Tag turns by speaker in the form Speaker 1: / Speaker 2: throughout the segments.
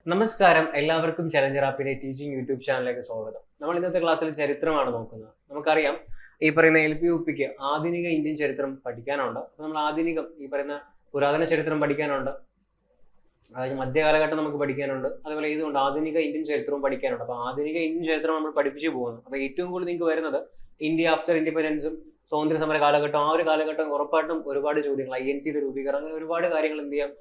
Speaker 1: നമസ്കാരം, എല്ലാവർക്കും challenger ആപ്പിന്റെ teaching YouTube ചാനലിലേക്ക് സ്വാഗതം. നമ്മൾ ഇന്നത്തെ ക്ലാസ്സിൽ ചരിത്രമാണ് നോക്കുന്നത്. നമുക്കറിയാം, ഈ പറയുന്ന LP-UPക്ക് ആധുനിക ഇന്ത്യൻ ചരിത്രം പഠിക്കാനുണ്ട്. അപ്പോൾ നമ്മൾ ആധുനികം ഈ പറയുന്ന പുരാതന ചരിത്രം പഠിക്കാനുണ്ട്, അതായത് മധ്യകാലഘട്ടം നമുക്ക് പഠിക്കാനുണ്ട്, അതുപോലെ ഇതുകൊണ്ട് ആധുനിക ഇന്ത്യൻ ചരിത്രവും പഠിക്കാനുണ്ട്. അപ്പോൾ ആധുനിക ഇന്ത്യൻ ചരിത്രം നമ്മൾ പഠിപ്പിച്ചു പോകുന്നു. അപ്പോൾ ഏറ്റവും കൂടുതൽ നിങ്ങൾക്ക് വരുന്നത് ഇന്ത്യ ആഫ്റ്റർ ഇൻഡിപെൻഡൻസും സ്വാതന്ത്ര്യ സമര കാലഘട്ടം. ആ ഒരു കാലഘട്ടം ഉറപ്പായിട്ടും ഒരുപാട് ചോദ്യങ്ങൾ, INC-യുടെ രൂപീകരണം, അങ്ങനെ ഒരുപാട് കാര്യങ്ങൾ എന്ത് ചെയ്യാം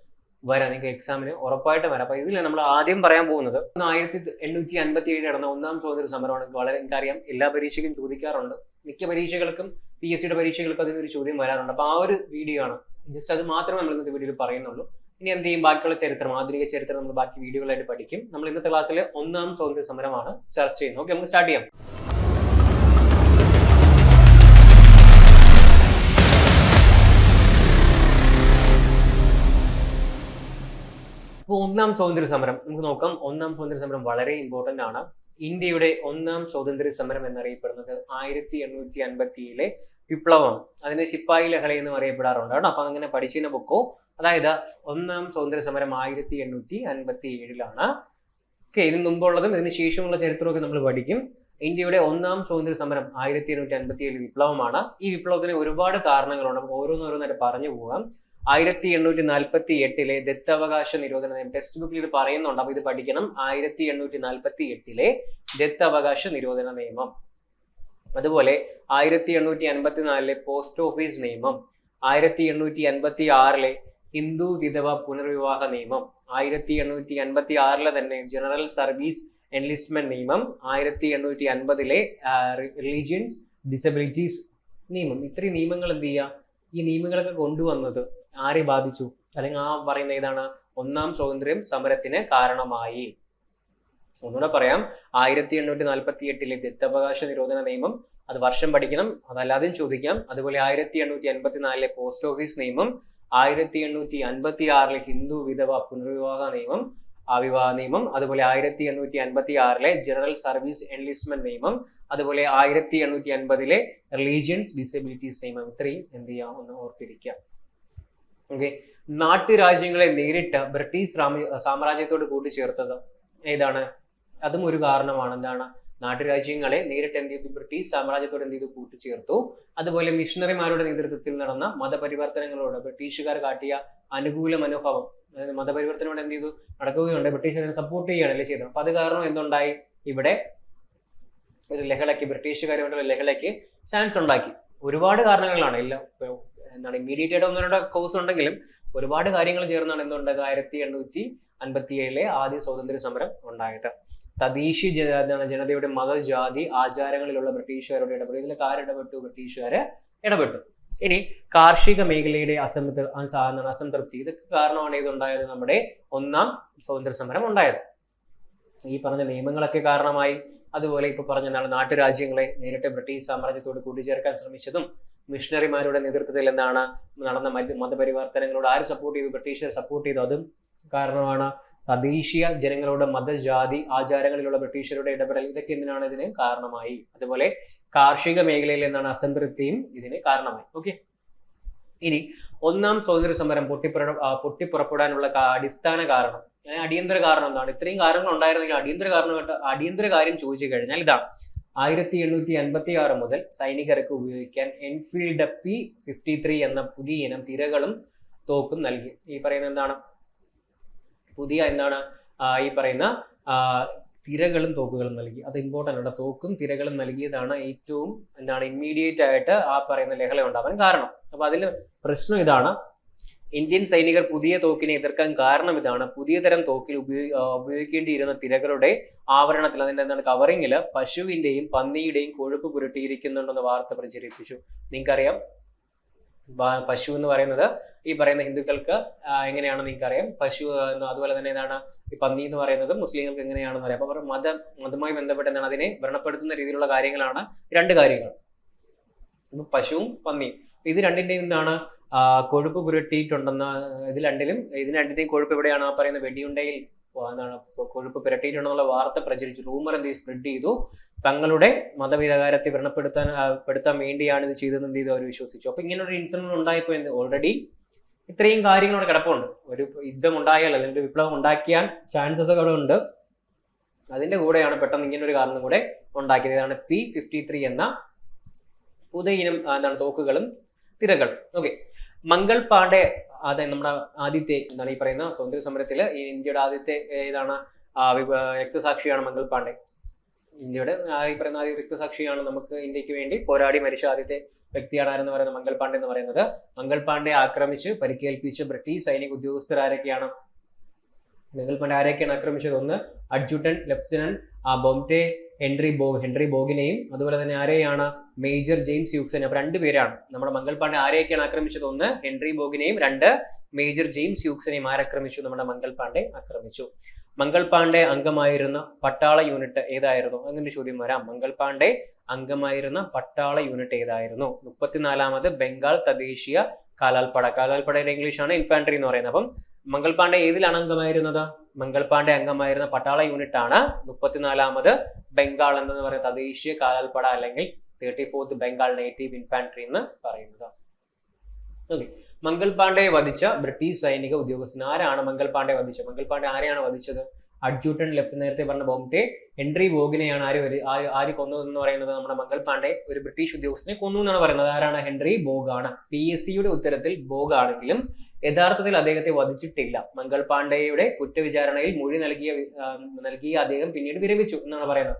Speaker 1: വരാം, നിങ്ങൾക്ക് എക്സാമിന് ഉറപ്പായിട്ടും വരാം. അപ്പൊ ഇതിൽ നമ്മൾ ആദ്യം പറയാൻ പോകുന്നത് 1857 നടന്ന ഒന്നാം സ്വാതന്ത്ര്യ സമരമാണ്. വളരെ എനിക്കറിയാം, എല്ലാ പരീക്ഷയ്ക്കും ചോദിക്കാറുണ്ട്, മിക്ക പരീക്ഷകൾക്കും PSC-യുടെ പരീക്ഷകൾക്കും അതിനൊരു ചോദ്യം വരാറുണ്ട്. അപ്പൊ ആ ഒരു വീഡിയോ ആണ്, ജസ്റ്റ് അത് മാത്രമേ നമ്മൾ ഇന്നത്തെ വീഡിയോയിൽ പറയുന്നുള്ളൂ. ഇനി എന്ത് ചെയ്യും, ബാക്കിയുള്ള ചരിത്രം, ആധുനിക ചരിത്രം നമ്മൾ ബാക്കി വീഡിയോകളായിട്ട് പഠിക്കും. നമ്മൾ ഇന്നത്തെ ക്ലാസ്സിൽ ഒന്നാം സ്വാതന്ത്ര്യ സമരമാണ് ചർച്ച ചെയ്യുന്നത്. ഓക്കെ, നമുക്ക് സ്റ്റാർട്ട് ചെയ്യാം. അപ്പോൾ ഒന്നാം സ്വാതന്ത്ര്യ സമരം നമുക്ക് നോക്കാം. ഒന്നാം സ്വാതന്ത്ര്യ സമരം വളരെ ഇമ്പോർട്ടന്റ് ആണ്. ഇന്ത്യയുടെ ഒന്നാം സ്വാതന്ത്ര്യ സമരം എന്നറിയപ്പെടുന്നത് 1857 വിപ്ലവം, അതിനെ ശിപ്പായി ലഹള എന്നും അറിയപ്പെടാറുണ്ട് കേട്ടോ. അപ്പൊ അങ്ങനെ പഠിച്ചിന് പൊക്കോ. അതായത് ഒന്നാം സ്വാതന്ത്ര്യ സമരം 1857 ഓക്കെ. ഇതിന് മുമ്പുള്ളതും ഇതിന് ശേഷമുള്ള ചരിത്രമൊക്കെ നമ്മൾ പഠിക്കും. ഇന്ത്യയുടെ ഒന്നാം സ്വാതന്ത്ര്യ സമരം 1857 വിപ്ലവമാണ്. ഈ വിപ്ലവത്തിന് ഒരുപാട് കാരണങ്ങളുണ്ട്. നമുക്ക് ഓരോന്നോരോന്നായിട്ട് പറഞ്ഞു പോകാം. 1848 ദത്തവകാശ നിരോധന നിയമം, ടെക്സ്റ്റ് ബുക്കിൽ ഇത് പറയുന്നുണ്ട്, അപ്പൊ ഇത് പഠിക്കണം. 1848 ദത്തവകാശ നിരോധന നിയമം. അതുപോലെ 1854 പോസ്റ്റ് ഓഫീസ് നിയമം, 1886 ഹിന്ദു വിധവ പുനർവിവാഹ നിയമം, 1886 തന്നെ ജനറൽ സർവീസ് എൻലിസ്റ്റ്മെന്റ് നിയമം, 1850 റിലീജിയൻസ് ഡിസബിലിറ്റീസ് നിയമം. ഇത്രയും നിയമങ്ങൾ എന്ത് ചെയ്യുക, ഈ നിയമങ്ങളൊക്കെ കൊണ്ടുവന്നത് ആരെ ബാധിച്ചു, അല്ലെങ്കിൽ ആ പറയുന്ന ഏതാണ്, ഒന്നാം സ്വാതന്ത്ര്യം സമരത്തിന് കാരണമായി. ഒന്നുകൂടെ പറയാം, 1848 ദത്തവകാശ നിരോധന നിയമം, അത് വർഷം പഠിക്കണം, അതല്ലാതെയും ചോദിക്കാം. അതുപോലെ 1854 പോസ്റ്റ് ഓഫീസ് നിയമം, 1856 ഹിന്ദു വിധവ പുനർവിവാഹ നിയമം, വിവാഹ നിയമം, അതുപോലെ 1856 ജനറൽ സർവീസ് എൻലിസ്റ്റ്മെന്റ് നിയമം, അതുപോലെ 1850 റിലീജിയൻസ് ഡിസബിലിറ്റീസ് നിയമം. ഇത്രയും എന്ത് ചെയ്യാം, ഒന്ന് ഓർത്തിരിക്കാം. ഓക്കെ. നാട്ടുരാജ്യങ്ങളെ നേരിട്ട് ബ്രിട്ടീഷ് സാമ്രാജ്യത്തോട് കൂട്ടിച്ചേർത്തത് ഏതാണ്, അതും ഒരു കാരണമാണ്. എന്താണ്, നാട്ടുരാജ്യങ്ങളെ നേരിട്ട് എന്ത് ചെയ്തു, ബ്രിട്ടീഷ് സാമ്രാജ്യത്തോട് എന്ത് ചെയ്തു, കൂട്ടിച്ചേർത്തു. അതുപോലെ മിഷണറിമാരുടെ നേതൃത്വത്തിൽ നടന്ന മതപരിവർത്തനങ്ങളോട് ബ്രിട്ടീഷുകാർ കാട്ടിയ അനുകൂല മനോഭാവം, അതായത് മതപരിവർത്തനോട് എന്ത് ചെയ്തു, നടക്കുകയുണ്ട്, ബ്രിട്ടീഷുകാരെ സപ്പോർട്ട് ചെയ്യുകയാണല്ലേ ചെയ്തത്. അപ്പൊ അത് കാരണം എന്തുണ്ടായി, ഇവിടെ ഒരു ലഹളയ്ക്ക്, ബ്രിട്ടീഷുകാരുടെ ലഹളയ്ക്ക് ചാൻസ് ഉണ്ടാക്കി. ഒരുപാട് കാരണങ്ങളാണ്, എല്ലാം എന്താണ് ഇമ്മീഡിയറ്റ് ആയിട്ട് ഒന്നോ രണ്ടോ കോഴ്സ് ഉണ്ടെങ്കിലും ഒരുപാട് കാര്യങ്ങൾ ചേർന്നാണ് എന്തുണ്ടായത്, 1857 ആദ്യ സ്വാതന്ത്ര്യ സമരം ഉണ്ടായത്. തദ്ദേശീയ ജനതയുടെ മതജാതി ആചാരങ്ങളിലുള്ള ബ്രിട്ടീഷുകാരുടെ ഇടപെടൽ, ഇതിലൊക്കെ ആരിടപെട്ടു, ബ്രിട്ടീഷുകാര് ഇടപെട്ടു. ഇനി കാർഷിക മേഖലയുടെ അസംതൃപ്തി, ഇതൊക്കെ കാരണമാണ് ഇതുണ്ടായത്, നമ്മുടെ ഒന്നാം സ്വാതന്ത്ര്യ സമരം ഉണ്ടായത്. ഈ പറഞ്ഞ നിയമങ്ങളൊക്കെ കാരണമായി. അതുപോലെ ഇപ്പൊ പറഞ്ഞ നാട്ടുരാജ്യങ്ങളെ നേരിട്ട് ബ്രിട്ടീഷ് സാമ്രാജ്യത്തോട് കൂട്ടിച്ചേർക്കാൻ ശ്രമിച്ചതും, മിഷണറിമാരുടെ നേതൃത്വത്തിൽ എന്താണ് നടന്ന മതപരിവർത്തനങ്ങളോട് ആര് സപ്പോർട്ട് ചെയ്തു, ബ്രിട്ടീഷുകാർ സപ്പോർട്ട് ചെയ്തു, അതും കാരണമാണ്. തദ്ദേശീയ ജനങ്ങളുടെ മതജാതി ആചാരങ്ങളിലുള്ള ബ്രിട്ടീഷുകാരുടെ ഇടപെടൽ, ഇതൊക്കെ എന്തിനാണ്, ഇതിന് കാരണമായി. അതുപോലെ കാർഷിക മേഖലയിൽ എന്താണ് അസംതൃപ്തിയും ഇതിന് കാരണമായി. ഓക്കെ. ഇനി ഒന്നാം സ്വാതന്ത്ര്യ സമരം പൊട്ടിപ്പുറപ്പെടാനുള്ള അടിസ്ഥാന കാരണം, അടിയന്തര കാരണം എന്താണ്, ഇത്രയും കാരണങ്ങൾ ഉണ്ടായിരുന്നെങ്കിൽ അടിയന്തര കാര്യം ചോദിച്ചു കഴിഞ്ഞാൽ ഇതാണ്, 1856 മുതൽ സൈനികർക്ക് ഉപയോഗിക്കാൻ എൻഫീൽഡ് P53 എന്ന പുതിയ ഇനം തിരകളും തോക്കും നൽകി. ഈ പറയുന്ന എന്താണ്, പുതിയ എന്താണ്, ഈ പറയുന്ന തിരകളും തോക്കുകളും നൽകി. അത് ഇമ്പോർട്ടൻ്റ് ആണ്. തോക്കും തിരകളും നൽകിയതാണ് ഏറ്റവും എന്താണ് ഇമ്മീഡിയറ്റ് ആയിട്ട് ആ പറയുന്ന ലഹള ഉണ്ടാവാൻ കാരണം. അപ്പൊ അതിൽ പ്രശ്നം ഇതാണ്, ഇന്ത്യൻ സൈനികർ പുതിയ തോക്കിനെ എതിർക്കാൻ കാരണം ഇതാണ്, പുതിയ തരം തോക്കിൽ ഉപയോഗിക്കേണ്ടിയിരുന്ന തിരകളുടെ ആവരണത്തിൽ, അതിന്റെ എന്താണ് കവറിങ്ങില് പശുവിന്റെയും പന്നിയുടെയും കൊഴുപ്പ് പുരട്ടിയിരിക്കുന്നുണ്ടെന്ന് വാർത്ത പ്രചരിപ്പിച്ചു. നിങ്ങൾക്കറിയാം, പശു എന്ന് പറയുന്നത് ഈ പറയുന്ന ഹിന്ദുക്കൾക്ക് എങ്ങനെയാണെന്ന് നിങ്ങൾക്കറിയാം, പശു. അതുപോലെ തന്നെ എന്താണ് ഈ പന്നി എന്ന് പറയുന്നത് മുസ്ലിങ്ങൾക്ക് എങ്ങനെയാണെന്ന് അറിയാം. അപ്പൊ അവർ മതവുമായി ബന്ധപ്പെട്ട് എന്താണ് അതിനെ വ്രണപ്പെടുത്തുന്ന രീതിയിലുള്ള കാര്യങ്ങളാണ് രണ്ട് കാര്യങ്ങൾ, പശുവും പന്നിയും. ഇത് രണ്ടിന്റെയും എന്താണ് കൊഴുപ്പ് പുരട്ടിയിട്ടുണ്ടെന്ന, ഇതിന് രണ്ടിന്റെയും കൊഴുപ്പ് എവിടെയാണ്, ആ പറയുന്ന വെടിയുണ്ടയിൽ എന്താണ് കൊഴുപ്പ് പുരട്ടിയിട്ടുണ്ടെന്നുള്ള വാർത്ത പ്രചരിച്ചു. റൂമർ എന്ത് സ്പ്രെഡ് ചെയ്തു. തങ്ങളുടെ മതവികാരത്തെ വ്രണപ്പെടുത്താൻ വേണ്ടിയാണ് ഇത് ചെയ്തതെന്ന് എന്ത് ചെയ്തു, അവർ വിശ്വസിച്ചു. അപ്പൊ ഇങ്ങനെ ഒരു ഇൻസിഡന്റ് ഉണ്ടായപ്പോ ഓൾറെഡി ഇത്രയും കാര്യങ്ങൾ അവിടെ കിടപ്പുണ്ട്. ഒരു യുദ്ധം ഉണ്ടായാൽ അല്ലെങ്കിൽ വിപ്ലവം ഉണ്ടാക്കിയാൽ ചാൻസസ് ഒക്കെ അവിടെ ഉണ്ട്. അതിന്റെ കൂടെയാണ് പെട്ടെന്ന് ഇങ്ങനെ ഒരു കാരണം കൂടെ ഉണ്ടാക്കിയത്. ഇതാണ് P53 എന്ന പുതിയ ഇനം എന്താണ് തോക്കുകളും തിരകളും. ഓക്കെ, മംഗൾ പാണ്ഡെ അതായത് നമ്മുടെ ആദ്യത്തെ എന്താണ് ഈ പറയുന്ന സ്വാതന്ത്ര്യ സമരത്തിൽ ഈ ഇന്ത്യയുടെ ആദ്യത്തെ ഏതാണ് രക്തസാക്ഷിയാണ് മംഗൾ പാണ്ഡെ. ഇന്ത്യയുടെ ഈ പറയുന്ന ആദ്യ രക്തസാക്ഷിയാണ്. നമുക്ക് ഇന്ത്യക്ക് വേണ്ടി പോരാടി മരിച്ച ആദ്യത്തെ വ്യക്തിയാണ് ആരെന്ന് പറയുന്നത് മംഗൾ പാണ്ഡെ എന്ന് പറയുന്നത്. മംഗൾ പാണ്ഡെ ആക്രമിച്ച് പരിക്കേൽപ്പിച്ച ബ്രിട്ടീഷ് സൈനിക ഉദ്യോഗസ്ഥർ ആരൊക്കെയാണ്? മംഗൾ പാണ്ഡെ ആരെയൊക്കെയാണ് ആക്രമിച്ചത്? ഒന്ന് അഡ്ജുട്ടന്റ് ലഫ്റ്റനന്റ് ബോംറ്റെ ഹെൻറി ബോഗിനെയും അതുപോലെ തന്നെ ആരെയാണ്? മേജർ ജെയിംസ് ഹ്യൂക്സിനെ. അപ്പൊ രണ്ടുപേരാണ് നമ്മുടെ മംഗൾ പാണ്ഡെ ആരെയൊക്കെയാണ് ആക്രമിച്ചത്? ഒന്ന് ഹെൻറി ബോഗിനെയും, രണ്ട് മേജർ ജെയിംസ് ഹ്യൂക്സിനെയും ആരക്രമിച്ചു? നമ്മുടെ മംഗൾ പാണ്ഡെ ആക്രമിച്ചു. മംഗൾ പാണ്ഡെ അംഗമായിരുന്ന പട്ടാള യൂണിറ്റ് ഏതായിരുന്നു? അങ്ങനെ ചോദ്യം വരാം. മംഗൾ പാണ്ഡെ അംഗമായിരുന്ന പട്ടാള യൂണിറ്റ് ഏതായിരുന്നു? 34ാമത് ബംഗാൾ തദ്ദേശീയ കാലാൽപ്പട. കാലാൽപ്പടയുടെ ഇംഗ്ലീഷാണ് ഇൻഫാൻട്രി എന്ന് പറയുന്നത്. അപ്പം മംഗൾ പാണ്ഡെ ഏതിലാണ് അംഗമായിരുന്നത്? മംഗൾ പാണ്ഡെ അംഗമായിരുന്ന പട്ടാള യൂണിറ്റ് ആണ് 34ാമത് ബംഗാൾ എന്ന് പറയുന്ന തദ്ദേശീയ കാലാൽപ്പട അല്ലെങ്കിൽ 34th ബംഗാൾ നേറ്റീവ് ഇൻഫാൻട്രി എന്ന് പറയുന്നത്. ഓക്കെ, മംഗൾ പാണ്ഡെയെ വധിച്ച ബ്രിട്ടീഷ് സൈനിക ഉദ്യോഗസ്ഥൻ ആരാണ്? മംഗൾ പാണ്ഡെ വധിച്ചത്. മംഗൾ പാണ്ഡെ ആരെയാണ് വധിച്ചത്? അഡ്ജുട്ടന്റ് ലഫ്റ്റനന്റ്, നേരത്തെ പറഞ്ഞ ബോംറ്റെ ഹെൻറി ബോഗിനെയാണ് ആര് കൊന്നതെന്ന് പറയുന്നത്? നമ്മുടെ മംഗൾ പാണ്ഡെ ഒരു ബ്രിട്ടീഷ് ഉദ്യോഗസ്ഥനെ കൊന്നു എന്നാണ് പറയുന്നത്. ആരാണ്? ഹെൻറി ബോഗാണ്. PSCയുടെ ഉത്തരത്തിൽ ബോഗ് ആണെങ്കിലും യഥാർത്ഥത്തിൽ അദ്ദേഹത്തെ വധിച്ചിട്ടില്ല. മംഗൾ പാണ്ഡെയുടെ കുറ്റവിചാരണയിൽ മൊഴി നൽകിയ അദ്ദേഹം പിന്നീട് വിരമിച്ചു എന്നാണ് പറയുന്നത്.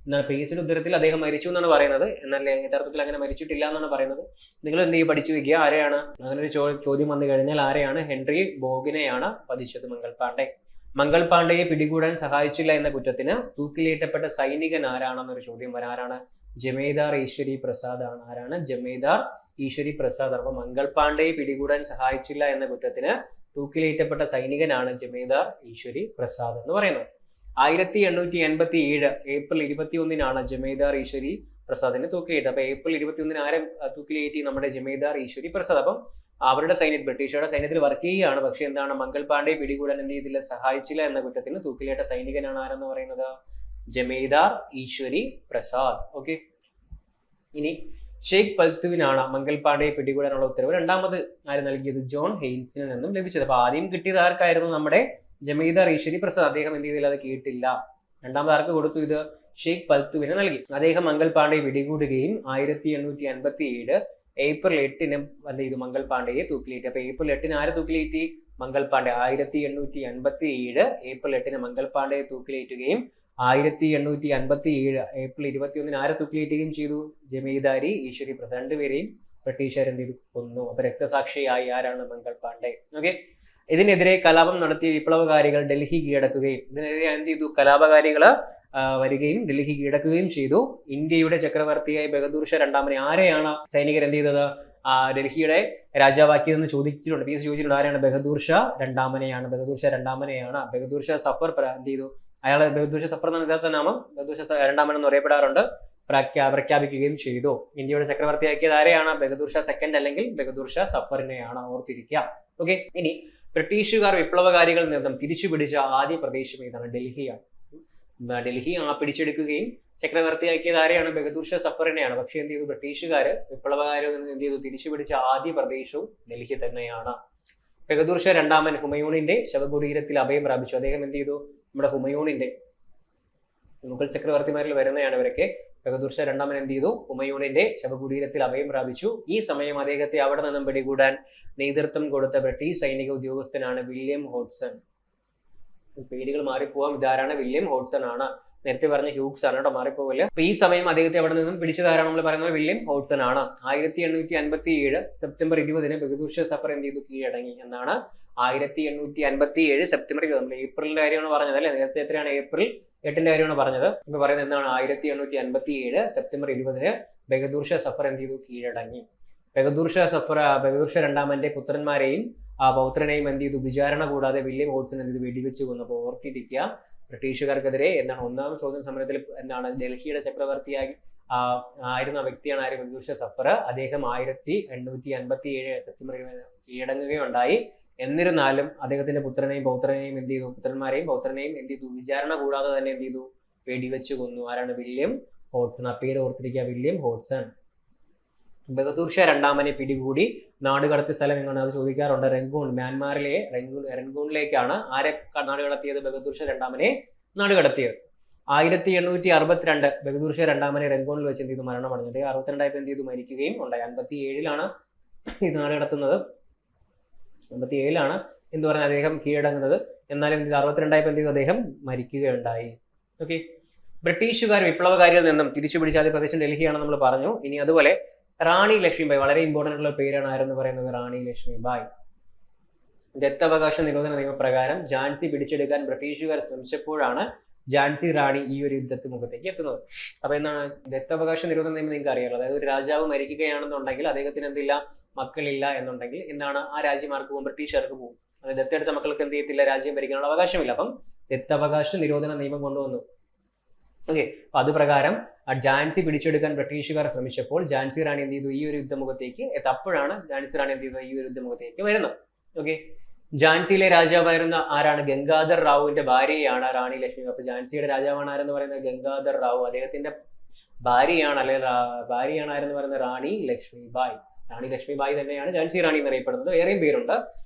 Speaker 1: എന്നാൽ PSCയുടെ ഉത്തരത്തിൽ അദ്ദേഹം മരിച്ചു എന്നാണ് പറയുന്നത്. എന്നാൽ യഥാർത്ഥത്തിൽ അങ്ങനെ മരിച്ചിട്ടില്ല എന്നാണ് പറയുന്നത്. നിങ്ങൾ എന്ത് ചെയ്യും? പഠിച്ചു വെക്കുക. ആരെയാണ് അങ്ങനെ ഒരു ചോദ്യം വന്നു കഴിഞ്ഞാൽ ആരെയാണ്? ഹെൻറി ബോഗിനെയാണ് വധിച്ചത് മംഗൾ പാണ്ഡെ. മംഗൾ പാണ്ഡെയെ പിടികൂടാൻ സഹായിച്ചില്ല എന്ന കുറ്റത്തിന് തൂക്കിലേറ്റപ്പെട്ട സൈനികൻ ആരാണെന്നൊരു ചോദ്യം വരാം. ആരാണ്? ജമേദാർ ഈശ്വരി പ്രസാദ് ആണ്. ആരാണ്? ജമേദാർ ഈശ്വരി പ്രസാദ്. അപ്പൊ മംഗൾ പാണ്ഡെയെ പിടികൂടാൻ സഹായിച്ചില്ല എന്ന കുറ്റത്തിന് തൂക്കിലേറ്റപ്പെട്ട സൈനികനാണ് ജമേദാർ ഈശ്വരി പ്രസാദ് എന്ന് പറയുന്നത്. 1887 ഏപ്രിൽ 21 ജമേദാർ ഈശ്വരി പ്രസാദിനെ തൂക്കിലേറ്റത്. അപ്പൊ ഏപ്രിൽ 21 ആരെ തൂക്കിലേറ്റി? നമ്മുടെ ജമേദാർ ഈശ്വരി പ്രസാദ്. അപ്പം അവരുടെ സൈന്യത്തിൽ, ബ്രിട്ടീഷുകാരുടെ സൈന്യത്തിൽ വർക്ക് ചെയ്യുകയാണ്. പക്ഷെ എന്താണ്? മംഗൾ പാണ്ഡെയെ പിടികൂടാൻ എന്ത് ചെയ്തില്ല? സഹായിച്ചില്ല എന്ന കുറ്റത്തിന് തൂക്കിലേറ്റ സൈനികനാണ് ആരെന്ന് പറയുന്നത്? ജമേദാർ ഈശ്വരി പ്രസാദ്. ഓക്കെ, ഇനി ഷെയ്ഖ് പൽത്തുവിനാണ് മംഗൾ പാണ്ഡെയെ പിടികൂടാനുള്ള ഉത്തരവ് രണ്ടാമത് ആര് നൽകിയത്? ജോൺ ഹെയ്ൻസിൽ നിന്നും ലഭിച്ചത്. അപ്പൊ ആദ്യം കിട്ടിയത് ആർക്കായിരുന്നു? നമ്മുടെ ജമേദാർ ഈശ്വരി പ്രസാദ്. അദ്ദേഹം എന്ത് ചെയ്തില്ല? അത് കേട്ടില്ല. രണ്ടാമത് ആർക്ക് കൊടുത്തു? ഇത് ഷെയ്ഖ് പൽത്തുവിന് നൽകി. അദ്ദേഹം മംഗൾ പാണ്ഡെയെ പിടികൂടുകയും 1887 ഏപ്രിൽ 8 എന്ത് ചെയ്തു? മംഗൾ പാണ്ഡെയെ തൂക്കിലേറ്റി. അപ്പൊ ഏപ്രിൽ 8 ആരെ തൂക്കിലേറ്റി? മംഗൾ പാണ്ഡെ. 1887 ഏപ്രിൽ 8 മംഗൾ പാണ്ഡെയെ തൂക്കിലേറ്റുകയും 1887 ഏപ്രിൽ 21 ആരെ തൂക്കിലേറ്റുകയും ചെയ്തു? ജമേദാരി ഈശ്വരി പ്രസാദ്. രണ്ടുപേരെയും ബ്രിട്ടീഷുകാർ എന്ത് ചെയ്തു? കൊന്നു. അപ്പൊ രക്തസാക്ഷിയായി ആരാണ്? മംഗൾ പാണ്ഡെ. ഓക്കെ, ഇതിനെതിരെ കലാപം നടത്തിയ വിപ്ലവകാരികൾ ഡൽഹി കീഴടക്കുകയും ഇതിനെതിരെ എന്ത് ചെയ്തു? കലാപകാരികൾ വരികയും ഡൽഹി കീഴടക്കുകയും ചെയ്തു. ഇന്ത്യയുടെ ചക്രവർത്തിയായ ബഹദൂർ ഷാ രണ്ടാമനെ ആരെയാണ് സൈനികർ എന്ത് ചെയ്തത്? ഡൽഹിയുടെ രാജാവാക്കിയതെന്ന് ചോദിച്ചിട്ടുണ്ട്. PSC ചോദിച്ചിട്ടുണ്ട്. ആരെയാണ്? ബഹദൂർ ഷാ രണ്ടാമനെയാണ്. ബഹദൂർ ഷാ രണ്ടാമനെയാണ്. ബഹദൂർ ഷാ സഫർ എന്ത് ചെയ്തു? അയാളെ ബഹദൂർ ഷാ സഫർ എന്ന യഥാർത്ഥ നാമം ബഹദൂർ ഷാ രണ്ടാമൻ എന്ന് അറിയപ്പെടാറുണ്ട്. പ്രഖ്യാപിക്കുകയും ചെയ്തു. ഇന്ത്യയുടെ ചക്രവർത്തിയാക്കിയത് ആരെയാണ്? ബഹദൂർ ഷാ സെക്കൻഡ് അല്ലെങ്കിൽ ബഹദൂർ ഷാ സഫറിനെയാണ്. ഓർത്തിരിക്കുക. ഓക്കെ, ഇനി ബ്രിട്ടീഷുകാർ വിപ്ലവകാരികളിൽ നിന്നും തിരിച്ചു പിടിച്ച ആദ്യ പ്രദേശം ഏതാണ്? ഡൽഹിയാണ്. ഡൽഹി പിടിച്ചെടുക്കുകയും ചക്രവർത്തിയാക്കിയത് ആരെയാണ്? ബഹദൂർ ഷാ സഫറിനെയാണ്. പക്ഷെ എന്ത് ചെയ്തു? ബ്രിട്ടീഷുകാർ വിപ്ലവകാരിൽ നിന്ന് എന്ത് ചെയ്തു? തിരിച്ചു പിടിച്ച ആദ്യ പ്രദേശവും ഡൽഹി തന്നെയാണ്. ബഹദൂർ ഷാ രണ്ടാമൻ ഹുമയൂണിന്റെ ശവകുടീരത്തിൽ അഭയം പ്രാപിച്ചു. അദ്ദേഹം എന്ത് ചെയ്തു? നമ്മുടെ ഹുമയൂണിന്റെ മുഗൾ ചക്രവർത്തിമാരിൽ വരുന്നതാണ് ഇവരൊക്കെ. ബഹദൂർ ഷാ രണ്ടാമൻ എന്ത് ചെയ്തു? ഹുമയൂണിന്റെ ശവകുടീരത്തിൽ അഭയം പ്രാപിച്ചു. ഈ സമയം അദ്ദേഹത്തെ അവിടെ നിന്നും പിടികൂടാൻ നേതൃത്വം കൊടുത്ത ബ്രിട്ടീഷ് സൈനിക ഉദ്യോഗസ്ഥനാണ് വില്യം ഹോഡ്സൺ. പേരുകൾ മാറിപ്പോവാം. ഇതാരാണ്? വില്യം ഹോഡ്സൺ ആണ്. നേരത്തെ പറഞ്ഞ ഹ്യൂക്സ് ആണ് കേട്ടോ, മാറിപ്പോവില്ല. അപ്പൊ ഈ സമയം അദ്ദേഹത്തെ അവിടെ നിന്നും പിടിച്ചതാരാണ്? നമ്മൾ പറയുന്നത് വില്യം ഹോഡ്സൺ ആണ്. 1857 സെപ്റ്റംബർ 20 ബഹദൂർ ഷാ സഫർ എന്ത് ചെയ്തു? കീഴടങ്ങി എന്നാണ്. 1857 സെപ്റ്റംബർ 20. നമ്മൾ ഏപ്രിലിന്റെ കാര്യമാണ് പറഞ്ഞത് അല്ലെ? നേരത്തെ എത്രയാണ്? ഏപ്രിൽ 8 കാര്യമാണ് പറഞ്ഞത്. ഇപ്പൊ പറയുന്നത് എന്താണ്? 1857 സെപ്റ്റംബർ 20 ബഹദൂർ ഷാ സഫർ എന്ത് ചെയ്തു? കീഴടങ്ങി. ബഹദൂർ ഷാ രണ്ടാമന്റെ പുത്രന്മാരെയും പൗത്രനെയും എന്ത് ചെയ്തു? വിചാരണ കൂടാതെ വില്യം ഹോഡ്സൺ എന്ത് ചെയ്തു? വെടിവെച്ച് കൊന്നു. അപ്പോൾ ഓർത്തിരിക്കുക, ബ്രിട്ടീഷുകാർക്കെതിരെ എന്താണ് ഒന്നാം സ്വാതന്ത്ര്യ സമരത്തിൽ എന്താണ് ഡൽഹിയുടെ ചക്രവർത്തിയായി ആയിരുന്ന വ്യക്തിയാണ് ആര്? ബഹദൂർ ഷാ സഫർ. അദ്ദേഹം 1857 സെപ്റ്റംബർ 20 കീഴടങ്ങുകയുണ്ടായി. എന്നിരുന്നാലും അദ്ദേഹത്തിന്റെ പൗത്രനെയും എന്ത് ചെയ്തു? പൗത്രനെയും എന്ത് ചെയ്തു? വിചാരണ കൂടാതെ തന്നെ എന്ത് ചെയ്തു? വെടിവെച്ച് കൊന്നു. ആരാണ്? William Hodgson. ആ പേര് ഓർത്തിരിക്കുക, വില്യം ഹോഡ്സൺ. ബഹദൂർ ഷാ രണ്ടാമനെ പിടികൂടി നാട് കടത്തിയ സ്ഥലം എങ്ങനെ അത് ചോദിക്കാറുണ്ട്. റംഗൂൺ, മ്യാൻമാറിലെ റംഗൂണിലേക്കാണ് ആരെ നാട് കടത്തിയത്? ബഹദൂർ ഷാ രണ്ടാമനെ നാട് കടത്തിയത്. 1862 ബഹദൂർ ഷാ രണ്ടാമനെ റംഗൂണിൽ വെച്ച് എന്ത് ചെയ്തു? മരണമടഞ്ഞത്. 62 എന്ത് ചെയ്തു? മരിക്കുകയും ഉണ്ടായി. 57 ഇത് നാട് കടത്തുന്നത്. 57 എന്ന് പറഞ്ഞാൽ അദ്ദേഹം കീഴടങ്ങുന്നത്. എന്നാലും 62 എന്ത് ചെയ്തു? അദ്ദേഹം മരിക്കുകയുണ്ടായി. ഓക്കെ. ബ്രിട്ടീഷുകാർ വിപ്ലവകാരിയിൽ നിന്നും തിരിച്ചു പിടിച്ച പ്രദേശം ഡൽഹിയാണ് നമ്മൾ പറഞ്ഞു. ഇനി അതുപോലെ റാണി ലക്ഷ്മിബായി, വളരെ ഇമ്പോർട്ടൻ്റ് ഉള്ള പേരാണ് ആരെന്ന് പറയുന്നത്? റാണി ലക്ഷ്മിബായി. ദത്തവകാശ നിരോധന നിയമപ്രകാരം ഝാൻസി പിടിച്ചെടുക്കാൻ ബ്രിട്ടീഷുകാർ ശ്രമിച്ചപ്പോഴാണ് ഝാൻസി റാണി ഈ ഒരു യുദ്ധത്തിന് മുഖത്തേക്ക് എത്തുന്നത്. അപ്പൊ എന്താണ് ദത്തവകാശ നിരോധന നിയമം? നിങ്ങൾക്ക് അറിയാലോ. അതായത് ഒരു രാജാവ് മരിക്കുകയാണെന്നുണ്ടെങ്കിൽ അദ്ദേഹത്തിന് എന്തില്ല? മക്കളില്ല എന്നുണ്ടെങ്കിൽ എന്താണ്? ആ രാജ്യമാർക്ക് പോകും? ബ്രിട്ടീഷുകാർക്ക് പോകും. അതായത് ദത്തെടുത്ത മക്കൾക്ക് എന്ത് ചെയ്യത്തില്ല? രാജ്യം ഭരിക്കാനുള്ള അവകാശമില്ല. അപ്പം ദത്തവകാശ നിരോധന നിയമം കൊണ്ടുവന്നു. ഓക്കെ. അപ്പൊ അത് പ്രകാരം ഝാൻസി പിടിച്ചെടുക്കാൻ ബ്രിട്ടീഷുകാർ ശ്രമിച്ചപ്പോൾ ഝാൻസി റാണി എന്ത് ചെയ്തു? ഈ ഒരു യുദ്ധമുഖത്തേക്ക് അപ്പോഴാണ് ഝാൻസി റാണി എന്ത് ചെയ്തത്? ഈ ഒരു യുദ്ധമുഖത്തേക്ക് വരുന്നത്. ഓക്കെ. ഝാൻസിയിലെ രാജാവായിരുന്ന ആരാണ്? ഗംഗാധർ റാവുവിന്റെ ഭാര്യയാണ് റാണി ലക്ഷ്മി. അപ്പൊ ഝാൻസിയുടെ രാജാവാണ് ആരെന്ന് പറയുന്നത്? ഗംഗാധർ റാവു. അദ്ദേഹത്തിന്റെ ഭാര്യയാണ് ആരെന്ന് പറയുന്നത്? റാണി ലക്ഷ്മിബായി. റാണി ലക്ഷ്മിബായി തന്നെയാണ് ഝാൻസി റാണി എന്നറിയപ്പെടുന്നത്. വേറെയും പേരുണ്ട്.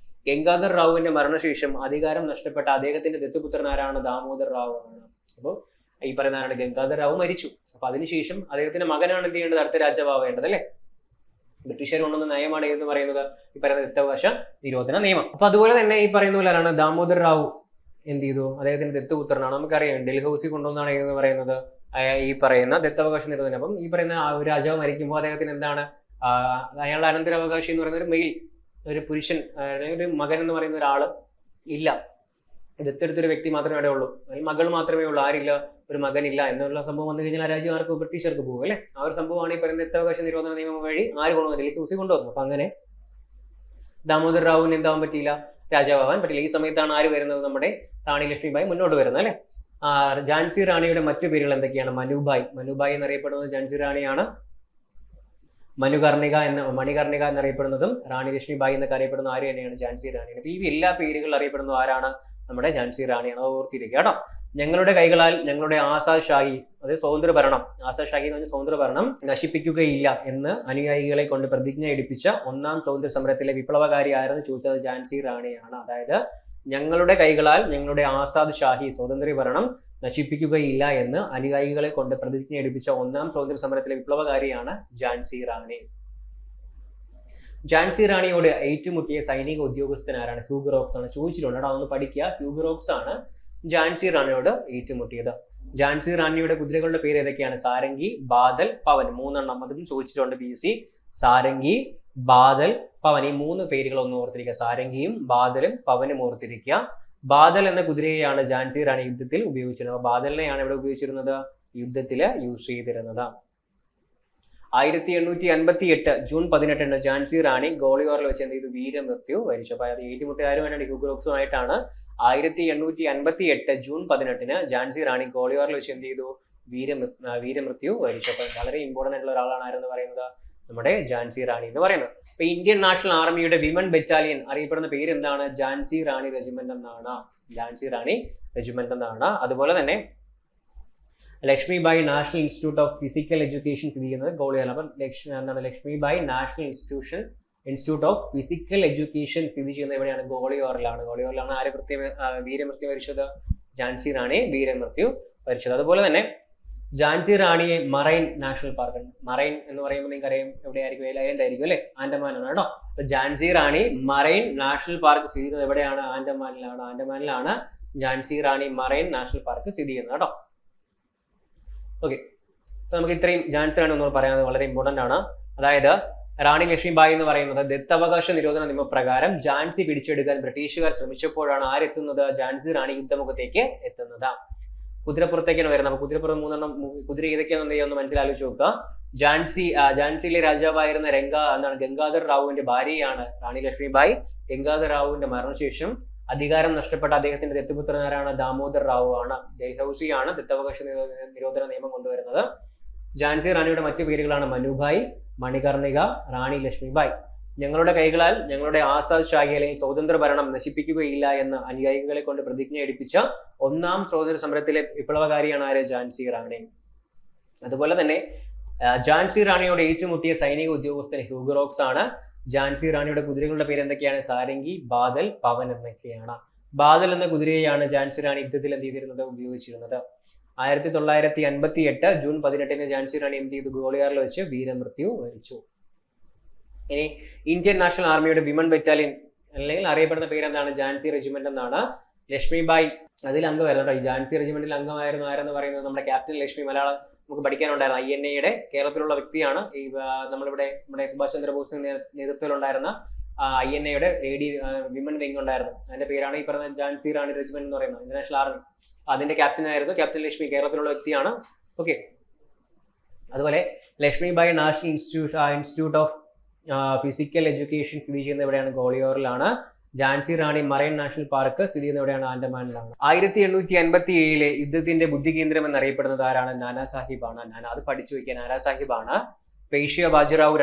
Speaker 1: ഗംഗാധർ റാവുവിന്റെ മരണശേഷം അധികാരം നഷ്ടപ്പെട്ട അദ്ദേഹത്തിന്റെ ദത്തുപുത്രൻ ആരാണ്? ദാമോദർ റാവു ആണ്. അപ്പോൾ ഈ പറയുന്ന ആരാണ്? ഗംഗാധർ റാവു മരിച്ചു. അപ്പൊ അതിനുശേഷം അദ്ദേഹത്തിന്റെ മകനാണ് എന്ത് ചെയ്യേണ്ടത്? അടുത്ത രാജാവാവേണ്ടത് അല്ലെ? ബ്രിട്ടീഷുകാർ കൊണ്ടുവന്ന നയമാണ് എന്ന് പറയുന്നത് ഈ പറയുന്ന ദത്തവകാശ നിരോധന നിയമം. അപ്പൊ അതുപോലെ തന്നെ ഈ പറയുന്ന പോലെയാണ് ദാമോദർ റാവു എന്ത് ചെയ്തു? അദ്ദേഹത്തിന്റെ ദത്തുപുത്രനാണ്. നമുക്കറിയാം ഡൽഹൌസി കൊണ്ടുവന്നാണ് എന്ന് പറയുന്നത് ഈ പറയുന്ന ദത്തവകാശ നിരോധനം. അപ്പം ഈ പറയുന്ന ഒരു രാജാവ് മരിക്കുമ്പോൾ അദ്ദേഹത്തിന് എന്താണ്? അയാളുടെ അനന്തരാവകാശി എന്ന് പറയുന്ന ഒരു മെയിൽ, ഒരു പുരുഷൻ, ഒരു മകൻ എന്ന് പറയുന്ന ഒരാള് ഇല്ല. ദത്തെടുത്തൊരു വ്യക്തി മാത്രമേ അവിടെ ഉള്ളൂ, അല്ലെങ്കിൽ മകൾ മാത്രമേ ഉള്ളൂ, ആരില്ല? ഒരു മകനില്ല എന്നുള്ള സംഭവം വന്നു കഴിഞ്ഞാൽ ആ രാജ്യമാർക്ക് ബ്രിട്ടീഷർക്ക് പോകും അല്ലെ? ആ ഒരു സംഭവമാണ് ഈ പറയുന്ന ദത്തവകാശ നിരോധന നിയമം വഴി ആര് കൊണ്ടുവന്നു? ഡൽഹൌസി കൊണ്ടുവന്നു. അപ്പൊ അങ്ങനെ ദാമോദർ റാവുവിന് എന്താവാൻ പറ്റിയില്ല? രാജാവാൻ പറ്റില്ല. ഈ സമയത്താണ് ആര് വരുന്നത്? നമ്മുടെ റാണി ലക്ഷ്മിബായി മുന്നോട്ട് വരുന്നത് അല്ലെ? ഝാൻസി റാണിയുടെ മറ്റു പേരുകൾ എന്തൊക്കെയാണ്? മനുബായി എന്നറിയപ്പെടുന്നത് ഝാൻസി റാണിയാണ്. മണികർണിക എന്നറിയപ്പെടുന്നതും റാണി ലക്ഷ്മിബായി എന്നൊക്കെ അറിയപ്പെടുന്ന ആര് തന്നെയാണ്? ഝാൻസി റാണിയാണ്. അപ്പൊ ഈ എല്ലാ പേരുകൾ അറിയപ്പെടുന്നത് ആരാണ്? നമ്മുടെ ഝാൻസി റാണിയാണ്. അത് ഓർത്തിരിക്കുക കേട്ടോ. ഞങ്ങളുടെ കൈകളാൽ ഞങ്ങളുടെ ആസാദ് ഷാഹി, അതായത് സ്വതന്ത്ര ഭരണം, ആസാദ് ഷാഹി എന്ന് പറഞ്ഞാൽ സ്വതന്ത്ര ഭരണം നശിപ്പിക്കുകയില്ല എന്ന് അനുയായികളെ കൊണ്ട് പ്രതിജ്ഞ എടുപ്പിച്ച ഒന്നാം സ്വാതന്ത്ര്യ സമരത്തിലെ വിപ്ലവകാരി ആരെന്ന് ചോദിച്ചത് ഝാൻസി റാണിയാണ്. അതായത് ഞങ്ങളുടെ കൈകളാൽ ഞങ്ങളുടെ ആസാദ് ഷാഹി സ്വതന്ത്ര ഭരണം നശിപ്പിക്കുകയില്ല എന്ന് അനുയായികളെ കൊണ്ട് പ്രതിജ്ഞ എടുപ്പിച്ച ഒന്നാം സ്വാതന്ത്ര്യ സമരത്തിലെ വിപ്ലവകാരിയാണ് ഝാൻസി റാണി. ഝാൻസി റാണിയോട് ഏറ്റുമുട്ടിയ സൈനിക ഉദ്യോഗസ്ഥൻ ആരാണ്? ഹ്യൂഗ് റോക്സ് ആണ്. ചോദിച്ചിട്ടുണ്ട് കേട്ടോ, അതൊന്ന് പഠിക്കുക. ഹ്യൂഗ് റോക്സ് ആണ് ഝാൻസി റാണിയോട് ഏറ്റുമുട്ടിയത്. ഝാൻസി റാണിയുടെ കുതിരകളുടെ പേര് ഏതൊക്കെയാണ്? സാരംഗി, ബാദൽ, പവൻ. 3 എണ്ണം അതും ചോദിച്ചിട്ടുണ്ട് BC. സാരംഗി, ബാദൽ, പവൻ. ഈ 3 പേരുകൾ ഒന്ന് ഓർത്തിരിക്കുക. സാരംഗിയും ബാദലും പവനും ഓർത്തിരിക്കുക. ബാദൽ എന്ന കുതിരയെയാണ് ഝാൻസി റാണി യുദ്ധത്തിൽ ഉപയോഗിച്ചിരുന്നത്. ബാദലിനെയാണ് ഇവിടെ ഉപയോഗിച്ചിരുന്നത്? യുദ്ധത്തിൽ യൂസ് ചെയ്തിരുന്നത്. 1858 ജൂൺ 18 ഝാൻസി റാണി ഗോളിയോറിൽ വെച്ച് എന്ത് ചെയ്തു? വീരമൃത്യു വരിച്ചു. അപ്പൊ അത് ഏറ്റുമുട്ടുകാരുമായിട്ടാണ് ഹ്യൂഗ് റോക്സുമായിട്ടാണ്. 1858 ജൂൺ 18 ഝാൻസി റാണി ഗോളിയോറിൽ വെച്ച് എന്ത് ചെയ്തു? വീരമൃത്യു വരിച്ചു. അപ്പൊ വളരെ ഇമ്പോർട്ടന്റ് ആയിട്ടുള്ള ഒരാളാണ് ആരെന്ന് പറയുന്നത്? നമ്മുടെ ഝാൻസി റാണി എന്ന് പറയുന്നത്. ഇപ്പൊ ഇന്ത്യൻ നാഷണൽ ആർമിയുടെ വിമൻ ബറ്റാലിയൻ അറിയപ്പെടുന്ന പേര് എന്താണ്? ഝാൻസി റാണി റെജിമെന്റ് എന്നാണ്. ഝാൻസി റാണി റെജിമെന്റ് എന്നാണ്. അതുപോലെ തന്നെ Lakshmibai national institute of physical education സ്ഥിതി ചെയ്യുന്നത് ഗോളിയോറിൽ. അപ്പം Lakshmibai national institute of physical education സ്ഥിതി ചെയ്യുന്നത് എവിടെയാണ്? ഗോളിയോറിലാണ്. ഗോളിയോറിലാണ് ആര് വീരമൃത്യു വരിച്ചത്? ഝാൻസി റാണി വീരമൃത്യു വരിച്ചത്. അതുപോലെ തന്നെ ഝാൻസി റാണിയെ മറൈൻ നാഷണൽ പാർക്ക്, മറൈൻ എന്ന് പറയുമ്പോൾ നിങ്ങൾക്ക് അറിയാം എവിടെയായിരിക്കും? ഐലൻഡ് ആയിരിക്കും അല്ലെ? ആൻഡമാനാണ് കേട്ടോ. അപ്പൊ ഝാൻസി റാണി മറൈൻ നാഷണൽ പാർക്ക് സ്ഥിതി ചെയ്യുന്നത് എവിടെയാണ്? ആൻഡമാനിലാണ് ഝാൻസി റാണി മറൈൻ നാഷണൽ പാർക്ക് സ്ഥിതി ചെയ്യുന്നത് കേട്ടോ. ഓക്കെ. അപ്പൊ നമുക്ക് ഇത്രയും ഝാൻസി റാണി ഒന്നുകൂടെ പറയാൻ വളരെ ഇമ്പോർട്ടന്റ് ആണ്. അതായത് റാണി ലക്ഷ്മിബായി എന്ന് പറയുന്നത് ദത്തവകാശ നിരോധന നിയമപ്രകാരം ഝാൻസി പിടിച്ചെടുക്കാൻ ബ്രിട്ടീഷുകാർ ശ്രമിച്ചപ്പോഴാണ് ആരെത്തുന്നത്? ഝാൻസി റാണി യുദ്ധമുഖത്തേക്ക് എത്തുന്നത്. കുതിരപ്പുറത്തേക്കാണ് വരുന്നത്. അപ്പൊ കുതിരപ്പുറം 3 എണ്ണം. കുതിര ഏതൊക്കെയാണെന്ന് ഒന്ന് മനസ്സിലാലോചിച്ച് നോക്കുക. ഝാൻസിയിലെ രാജാവായിരുന്ന ഗംഗാധർ റാവുവിന്റെ ഭാര്യയാണ് റാണി ലക്ഷ്മിബായി. ഗംഗാധർ റാവുവിന്റെ മരണശേഷം അധികാരം നഷ്ടപ്പെട്ട അദ്ദേഹത്തിന്റെ ദത്തുപുത്രനാരാണ്? ദാമോദർ റാവു ആണ്. ഡൽഹൌസിയാണ് ദത്തവകാശ നിരോധന നിയമം കൊണ്ടുവരുന്നത്. ഝാൻസി റാണിയുടെ മറ്റു പേരുകളാണ് മനുഭായ്, മണികർണിക, റാണി ലക്ഷ്മിബായി. ഞങ്ങളുടെ കൈകളാൽ ഞങ്ങളുടെ ആസാദ് ഷാഹി അല്ലെങ്കിൽ സ്വതന്ത്ര ഭരണം നശിപ്പിക്കുകയില്ല എന്ന് അനുയായികളെ കൊണ്ട് പ്രതിജ്ഞ എടുപ്പിച്ച ഒന്നാം സ്വാതന്ത്ര്യ സമരത്തിലെ വിപ്ലവകാരിയാണ് ആര്? ഝാൻസി റാണി. അതുപോലെ തന്നെ ഝാൻസി റാണിയോട് ഏറ്റുമുട്ടിയ സൈനിക ഉദ്യോഗസ്ഥൻ ഹ്യൂഗോ റോക്സ് ആണ്. ഝാൻസി റാണിയുടെ കുതിരകളുടെ പേര് എന്തൊക്കെയാണ്? സാരംഗി, ബാദൽ, പവൻ എന്നൊക്കെയാണ്. ബാദൽ എന്ന കുതിരയെയാണ് ഝാൻസി റാണി യുദ്ധത്തിൽ എന്ത് ചെയ്തിരുന്നത്? ഉപയോഗിച്ചിരുന്നത്. 1958 ജൂൺ 18 ഝാൻസി റാണി എന്ത് ചെയ്തു? ഗോളിയാറിൽ വെച്ച് വീരമൃത്യു വരിച്ചു. ഇനി ഇന്ത്യൻ നാഷണൽ ആർമിയുടെ വിമൻ ബറ്റാലിയൻ അല്ലെങ്കിൽ അറിയപ്പെടുന്ന പേര് എന്താണ്? ഝാൻസി റെജിമെന്റ് എന്നാണ്. ലക്ഷ്മിബായി അതിൽ അംഗമായിരുന്നു. ഈ ഝാൻസി റെജിമെന്റിൽ അംഗമായിരുന്നു ആരെന്ന് പറയുന്നത് നമ്മുടെ ക്യാപ്റ്റൻ ലക്ഷ്മി. മലയാളം നമുക്ക് പഠിക്കാനുണ്ടായിരുന്നു. INA കേരളത്തിലുള്ള വ്യക്തിയാണ്. ഈ നമ്മുടെ സുഭാഷ് ചന്ദ്രബോസിന്റെ നേതൃത്വത്തിലുണ്ടായിരുന്ന INA ലേഡി വിമൻ വിംഗ് ഉണ്ടായിരുന്നു. അതിന്റെ പേരാണ് ഈ പറഞ്ഞ ഝാൻസി റാണി റെജിമെന്റ് എന്ന് പറയുന്നത്. ഇന്ത്യൻ നാഷണൽ ആർമി അതിന്റെ ക്യാപ്റ്റൻ ആയിരുന്നു ക്യാപ്റ്റൻ ലക്ഷ്മി. കേരളത്തിലുള്ള വ്യക്തിയാണ്. ഓക്കെ. അതുപോലെ Lakshmibai national institute of physical education സ്ഥിതി ചെയ്യുന്നത് എവിടെയാണ്? ഗോളിയോറിലാണ്. ഝാൻസി റാണി മറൈൻ നാഷണൽ പാർക്ക് സ്ഥിതി ചെയ്യുന്നത് എവിടെയാണ്? ആൻഡമാനിലാണ്. 1857 യുദ്ധത്തിന്റെ ബുദ്ധി കേന്ദ്രം എന്നറിയപ്പെടുന്നത് ആരാണ്? നാനാ സാഹിബാണ്. അത് പഠിച്ചു വയ്ക്കുക. നാനാ സാഹിബാണ്. പേഷ്യ ബാജിറാവു